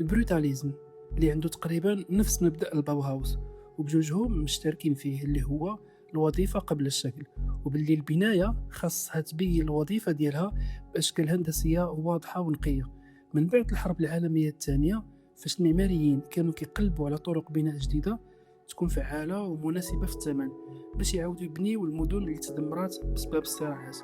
البروتاليزم اللي عنده تقريبا نفس مبدأ الباوهاوس، وبجوجهم مشتركين فيه اللي هو الوظيفة قبل الشكل، وباللي البناية خاصها تبين الوظيفة ديالها بأشكال هندسية واضحة ونقية. من بعد الحرب العالمية الثانية، فاش المعماريين كانوا كيقلبوا على طرق بناء جديدة تكون فعالة ومناسبة في الثمن، باش يعاودوا يبنيو المدن اللي تدمرات بسبب الصراعات.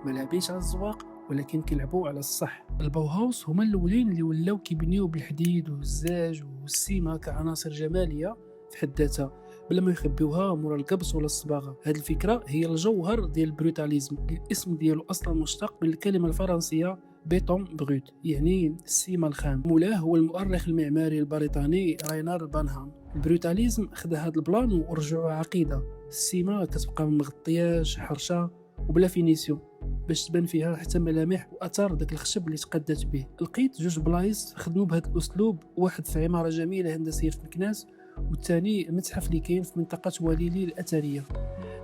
ما لاعبينش على الزواق، ولكن كيلعبوا على الصح. الباوهاوس هما الاولين اللي ولاو كيبنيو بالحديد والزاج والسيما كعناصر جماليه في حد ذاتها، بلا ما يخبيوها مورا القبص ولا الصباغه. هذه الفكره هي الجوهر ديال البروتاليزم. الاسم ديالو اصلا مشتق من الكلمه الفرنسيه بيتون بروت، يعني السيما الخام. مولاه هو المؤرخ المعماري البريطاني راينار بانهام. البروتاليزم خدا هذا البلان ورجعوه عقيده. السيما كتبقى مغطياش حرشه وبلا فينيسيون، باش تبان فيها حتى ملامح واثار داك الخشب اللي تقدات به. لقيت جوج بلايص خدموا بهذا الاسلوب، واحد في عماره جميله هندسيه في مكناس، والثاني المتحف اللي كاين في منطقه وليلي الاثريه.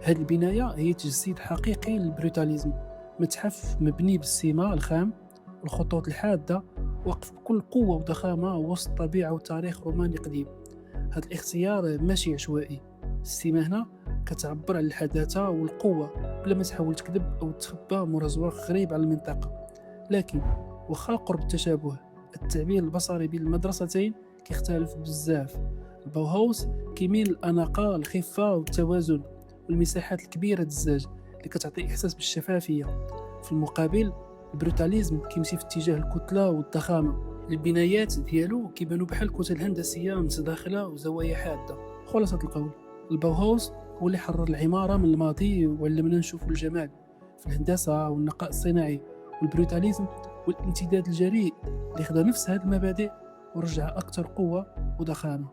هذه البنايه هي تجسيد حقيقي للبروتاليزم، متحف مبني بالسيما الخام والخطوط الحاده، واقف بكل قوه وضخامه وسط طبيعه وتاريخ روماني قديم. هذا الاختيار ماشي عشوائي. السيما هنا كتعبر عن الحداثه والقوه بلا ما تحاول تكذب او تخبى مورا زواق غريب على المنطقه. لكن واخا قرب التشابه، التعبير البصري بين المدرستين كيختلف بزاف. الباوهاوس كيميل للاناقه، الخفه والتوازن، والمساحات الكبيره الزاج اللي كتعطي احساس بالشفافيه. في المقابل البروتاليزم كيمشي في اتجاه الكتله والضخامه. البنايات ديالو كيبانو بحال كتل هندسيه متداخله وزوايا حاده. خلاصه القول، الباوهاوس هو اللي حرر العمارة من الماضي وعلمنا نشوف الجمال في الهندسة والنقاء الصناعي. والبروتاليزم والامتداد الجريء اللي خدا نفس هذه المبادئ ورجع أكثر قوة وضخامة.